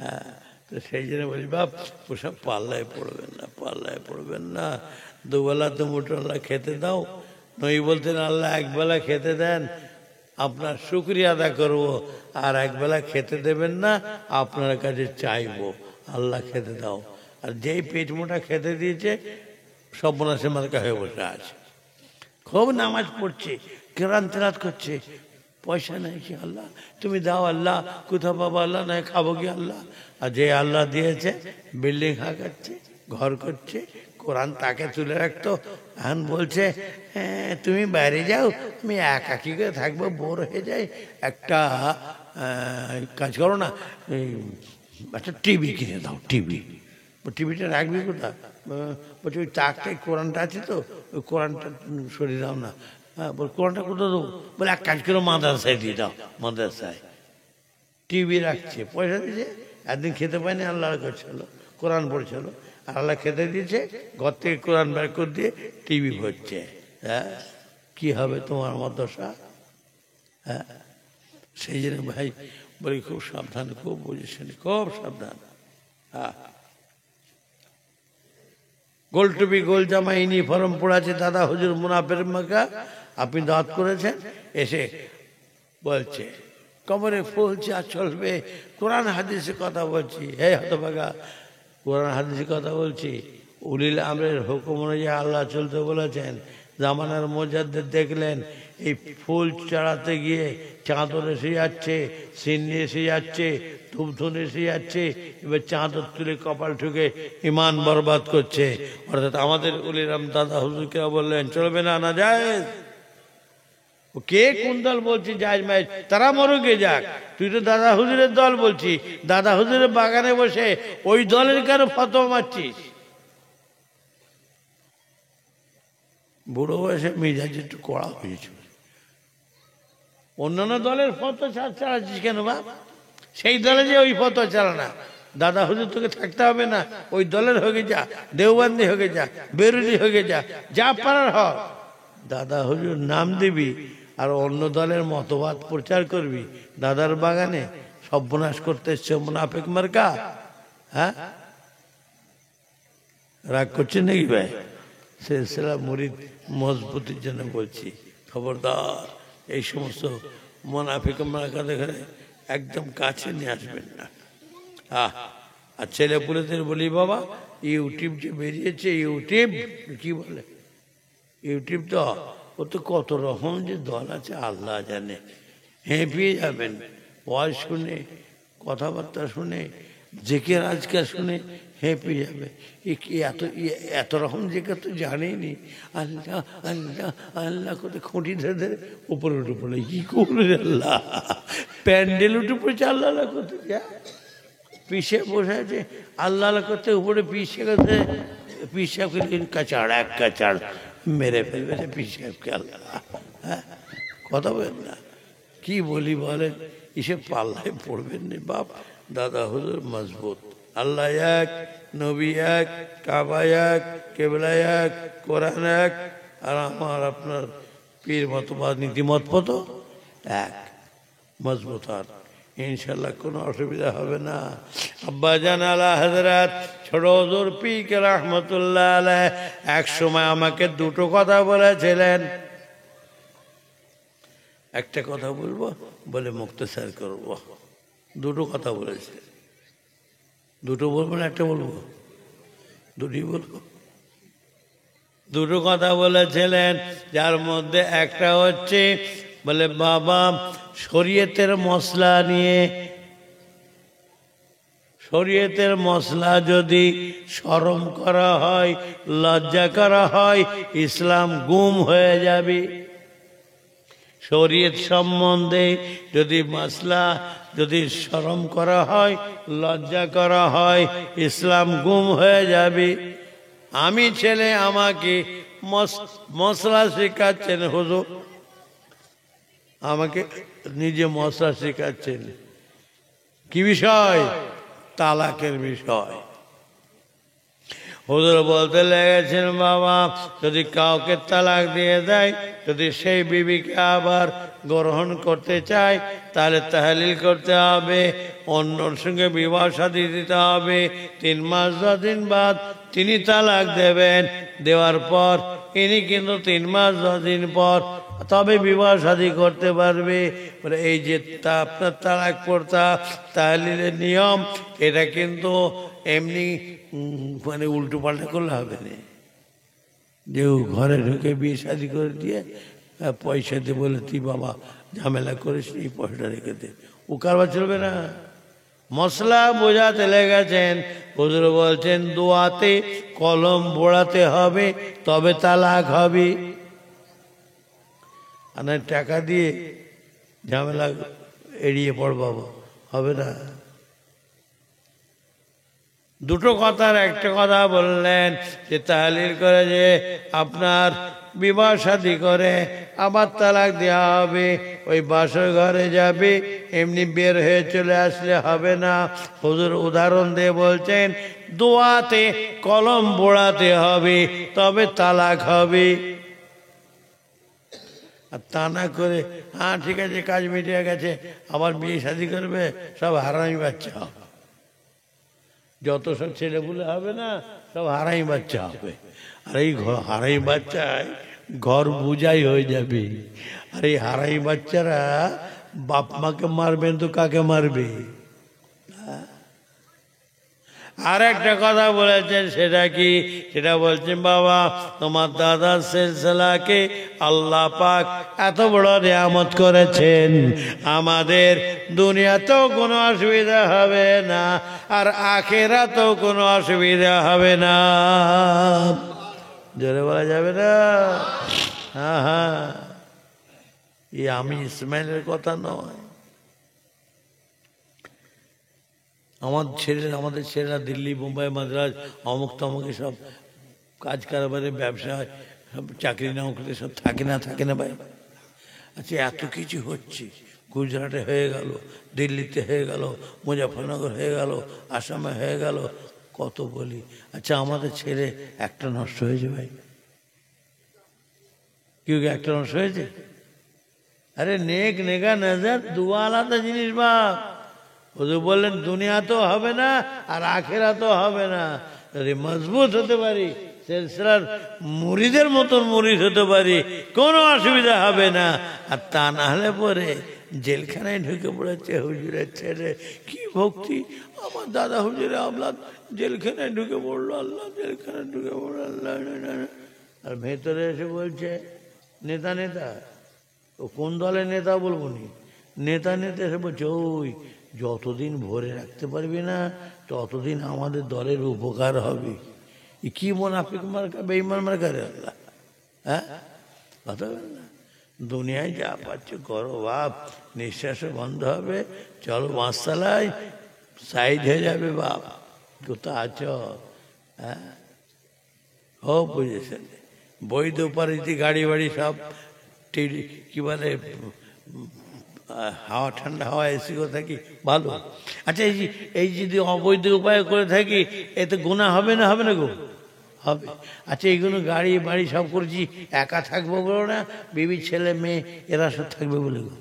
হ্যাঁ, তো সেই জন্য বলি বাপ ওসব পাল্লায় পড়বেন না, পাল্লায় পড়বেন না। দুবেলা তো মোটর আল্লাহ খেতে দাও, নই বলতেন আল্লাহ একবেলা খেতে দেন, আপনার শুকরিয়া আদা করবো, আর একবেলা খেতে দেবেন না, আপনার কাছে চাইবো, আল্লাহ খেতে দাও। আর যেই পেট মোটা খেতে দিয়েছে সব বোনাসে মার্কা হয়ে বসে আছে, খুব নামাজ পড়ছে, কোরআন তেলাওয়াত করছে, পয়সা নাই কি আল্লাহ তুমি দাও, আল্লাহ কোথাও পাবো আল্লাহ, নয় খাবো কি আল্লাহ। আর যে আল্লাহ দিয়েছে বিল্ডিং হাঁকাচ্ছে, ঘর করছে, কোরআন তাকে তুলে রাখতো, এখন বলছে তুমি বাইরে যাও, আমি একাকি করে থাকবো, বোর হয়ে যাই, একটা কাজ করো না, একটা টিভি কিনে দাও। টিভিটা রাখবি কোথা? বলছে ওই তাকটাই কোরআনটা আছে তো, ওই কোরআনটা সরিয়ে দাও না। হ্যাঁ, বল কোরআনটা কোথাও দেবো? বলে এক কাজ করে মাদ্রাসায় দিয়ে দাও। মাদ্রাসায় টিভি রাখছে, পয়সা দিয়েছে, একদিন খেতে পায়নি, আল্লাহ করছিল, কোরআন পড়ছিল, আর আল্লাহ খেতে দিয়েছে, ঘর থেকে কোরআন বের করে দিয়ে টিভি ভরছে। হ্যাঁ, কি হবে তোমার মাদ্রাসা? হ্যাঁ, সেই জন্য ভাই বলি খুব সাবধান, খুব বুঝেছেন, খুব সাবধান। হ্যাঁ, গোল টুপি, গোল জামা, ইউনিফর্ম পড়াছে দাদা হুজুর মুনাফের মার্কা, আপনি দাঁত করেছেন, এসে বলছে কোমরে ফুলছে আর চলবে, কোরআন হাদিসে কথা বলছি। হে হতভাগা, কোরআন হাদিসে কথা বলছি, উলিল আমরের হুকুম অনুযায়ী আল্লাহ চলতে বলেছেন। জামানার মোজাদ্দেদ দেখলেন এই ফুল চড়াতে গিয়ে চাদর এসে যাচ্ছে, সিন্নি এসে যাচ্ছে, ধূপধুন এসে যাচ্ছে, এবার চাদর তুলে কপাল ঠুকে ইমান বরবাদ করছে। অর্থাৎ আমাদের উলিরাম দাদা হুজুরকে বললেন চলবে না, না যায়, ও কে কোন দল বলছি জায়েজ মায়েজ, তারা মরুকে যাক। তুই তো দাদা হুজুরের দল বলছি, দাদা হুজুরের বাগানে বসে ওই দলের কেন ফতোয়া মারছিস? বুড়ো বয়সে মেজাজ একটু কড়া হয়েছে। অন্যান্য দলের ফতোয়া চালাচ্ছিস কেন বা? সেই দলে যে ওই ফতোয়া চালা না। দাদা হুজুর তোকে থাকতে হবে না, ওই দলের হয়ে যা, দেওবন্দি হয়ে যা, বেরুনি হয়ে যা, যা পারার হ। দাদা হুজুর নাম দিবি আর অন্য দলের মতবাদ প্রচার করবি দাদার বাগানে, সর্বনাশ করতে এসছে মুনাফিক মার্কা। হ্যাঁ, রাগ করছেন নাকি ভাই? সিলসিলা মুরিদ মজবুতির জন্য বলছি, খবরদার এই সমস্ত মুনাফিক মার্কা দেখে একদম কাছে নিয়ে আসবেন না। আর ছেলে পুলেদের বলি বাবা, ইউটিউব যে বেরিয়েছে, ইউটিউব কি বলে, ইউটিউব তো ও তো কত রকম যে দল আছে আল্লাহ জানে। হেঁপিয়ে যাবেন ওয়াজ শুনে, কথাবার্তা শুনে, জেকের আজকাল শুনে হেঁপিয়ে যাবে। এত এত রকম জেকের তো জানেনি। আল্লাহ আল্লাহ আল্লাহ করতে খুঁটি ধরে ধরে উপরে উঠে পড়ে, কি করবে আল্লাহ, প্যান্ডেল উঠে পড়েছে আল্লাহ আল্লাহ করতে। যা পিসে বসে আছে আল্লাহ আল্লাহ করতে, উপরে পিসে করতে, পিসাবকে কাচাড় এক কাচাড় মেরে ফেলবে পিসাবকে আল্লাহ। হ্যাঁ, কথা বলেন না, কি বলি বলেন, এসব পাল্লায় পড়বেন না বাপ। দাদা হুজুর মজবুত, আল্লাহ এক, নবী এক, কাবা এক, কেবলা এক, কোরআন এক, আর আমার আপনার পীর মত বা নীতিমত মত এক, মজবুত। আর ইনশাল্লাহ কোনো অসুবিধা হবে না। আব্বা জান আলা হযরত ছোট হুজুর পীর রাহমাতুল্লাহ আলাইহি এক সময় আমাকে দুটো কথা বলেছিলেন। একটা কথা বলবো বলে মুক্তসার করব। দুটো কথা বলেছে, দুটো বলবো না একটা বলবো? দুটি বলবো। দুটো কথা বলেছিলেন, যার মধ্যে একটা হচ্ছে বলে বাবা শরীয়তের মশলা নিয়ে, শরীয়তের মশলা যদি শরম করা হয়, লজ্জা করা হয়, ইসলাম গুম হয়ে যাবে। শরীয়ত সম্বন্ধে যদি মশলা যদি শরম করা হয়, লজ্জা করা হয়, ইসলাম গুম হয়ে যাবে। আমি ছেলে, আমাকে মশলা শেখাচ্ছেন হুজুর, আমাকে নিজে মশলা শেখাচ্ছেন। কি বিষয়? তালাকের বিষয়। হুজুর বলতে লেগেছেন বাবা যদি কাউকে তালাক দিয়ে দেয়, যদি সেই বিবিকে আবার গ্রহণ করতে চায়, তাহলে তাহলিল করতে হবে, অন্যর সঙ্গে বিবাহ শাদী দিতে হবে। 3 মাস 10 দিন বাদ তিনি তালাক দেবেন। দেওয়ার পর ইনি কিন্তু 3 মাস 10 দিন পর তবে বিবাহ শাদী করতে পারবে। এই যে আপনার তালাক পড়তা তাহলিলের নিয়ম, এটা কিন্তু এমনি মানে উল্টো পাল্টা করলে হবে না। যে ঘরে ঢুকে বিয়ে শাদী করে দিয়ে পয়সা দিয়ে বলে তুই বাবা ঝামেলা করিস, এই পয়সাটা রেখে দে, ও কারবার চলবে না। মশলা বোঝাতে লেগেছেন। হুজুর বলছেন দোয়াতে কলম বোড়াতে হবে, তবে তালাক হবে। আর টাকা দিয়ে ঝামেলা এড়িয়ে পড়বাবো, হবে না। দুটো কথার একটা কথা বললেন যে তাহলিল করে যে আপনার বিবাহ শাদী করে আবার তালাক দেওয়া হবে, ওই বাসর ঘরে যাবে, এমনি বের হয়ে চলে আসলে হবে না। হুজুর উদাহরণ দিয়ে বলছেন দোয়াতে কলম বোড়াতে হবে, তবে তালাক হবে। আর তা না করে হ্যাঁ ঠিক আছে কাজ মিটিয়ে গেছে আবার বিয়ে শাদী করবে, সব হারামি বাচ্চা হবে। যত সব ছেলেগুলো হবে না সব হারামি বাচ্চা হবে। আর এই হারামি বাচ্চায় ঘর বুঝাই হয়ে যাবে। আর এই হারামি বাচ্চারা বাপ মাকে মারবেন তো কাকে মারবে? আর একটা কথা বলেছেন, সেটা কি? সেটা বলছেন বাবা তোমার দাদার সিলসিলাকে আল্লাহ পাক এত বড় নিয়ামত করেছেন, আমাদের দুনিয়াতেও কোনো অসুবিধা হবে না, আর আখিরাতেও কোনো অসুবিধা হবে না। জোরে বলা যাবে না? হ্যাঁ হ্যাঁ, এই আমি ইসমাইলের কথা নয়। আমাদের ছেলেরা দিল্লি, বোম্বাই, মাদ্রাজ, অমুক তমুকে সব কাজ কারবারে, ব্যবসায়, সব চাকরি নৌকরি সব থাকে না ভাই। আচ্ছা, এত কিছু হচ্ছে, গুজরাটে হয়ে গেল, দিল্লিতে হয়ে গেল, মুজাফরনগর হয়ে গেল, আসামে হয়ে গেল, কত বলি। আচ্ছা, আমাদের ছেলে একটা নষ্ট হয়েছে ভাই? কেউ একটা নষ্ট হয়েছে? আরে নেক নেগা নজর দুয়া আলাদা জিনিস বাপ। হুজুর বললেন দুনিয়া তো হবে না আর আখেরা তো হবে না, যদি মজবুত হতে পারি, সিলসিলার মুরিদের মতন মুরিদ হতে পারি, কোনো অসুবিধা হবে না। আর তা না হলে পরে জেলখানায় ঢুকে পড়েছে হুজুরের ছেলে। কি ভক্তি! আমার দাদা হুজুরে আওলাদ জেলখানায় ঢুকে পড়লো, আল্লাহ জেলখানায় ঢুকে পড়লো, আল্লাহ। আর ভেতরে এসে বলছে নেতা নেতা। ও কোন দলের নেতা বলবো নি, নেতা এসে বলছে ওই যতদিন ভরে রাখতে পারবি না ততদিন আমাদের দলের উপকার হবে। কি মুনাফিক মার্কা, বেঈমান মার্কা রে আল্লাহ। হ্যাঁ, কথা বল না। দুনিয়ায় যা পাচ্ছে করো বাপ, নিঃশ্বাসও বন্ধ হবে, চলো মাসালায় সাইড হয়ে যাবে বাপ। কোথায় আছো? হ্যাঁ, ও বুঝেছেন। বৈধ উপাধি, গাড়ি বাড়ি সব কি বলে, হাওয়া ঠান্ডা হাওয়া এসি করে থাকি, ভালো। আচ্ছা, এই যদি অবৈধ উপায় করে থাকি এতে গুনাহ হবে না? হবে না গো? হবে। আচ্ছা, এইগুলো গাড়ি বাড়ি সব করেছি, একা থাকবো বলো না, বিবি ছেলে মেয়ে এরা সব থাকবে বলে গো,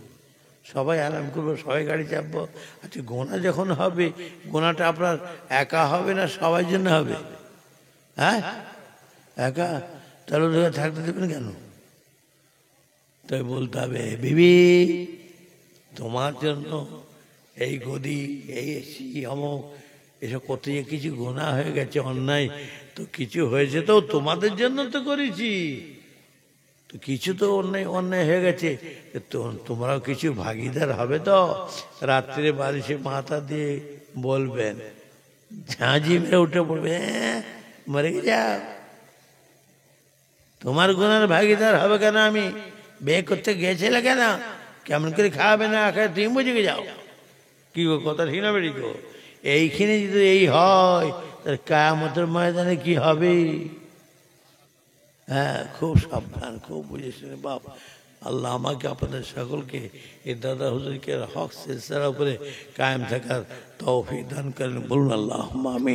সবাই আরাম করবো, সবাই গাড়ি চাপবো। আচ্ছা, গোনা যখন হবে, গোনাটা আপনার একা হবে না সবাই জন্য হবে? হ্যাঁ, একা। তাহলে ওদের থাকতে দেবেন কেন? তাই বলতে হবে বিবি তোমার জন্য এই গদি, এই এসি, অমুক এসব করতে গিয়ে কিছু গুনাহ হয়ে গেছে, অন্যায় তো কিছু হয়েছে, তো তোমাদের জন্য তো করেছি, তো কিছু তো অন্যায় হয়ে গেছে, তো তোমরাও কিছু ভাগিদার হবে। তো রাত্রে বারিশে মাথা দিয়ে বলবেন, ঝাঁঝি মেরে উঠে পড়বে, মরে যাও, তোমার গুনার ভাগিদার হবে কেন? আমি বিয়ে করতে গেছিলে কেন? কেমন করে খাওয়াবে না খায় তুমি বুঝে যাও। কি গো, কথা ঠিক না বেরি গো? এইখানে যদি এই হয় তাহলে কিয়ামতের ময়দানে কি হবে? হ্যাঁ, খুব সাবধান, খুব বুঝেছেন বাপ। আল্লাহ আমাকে আপনাদের সকলকে এই দাদা হুজুরকে হক সিলসিলার উপরে কায়েম থাকার তৌফিক দান করেন। বলুন আল্লাহুম্মা আমিন।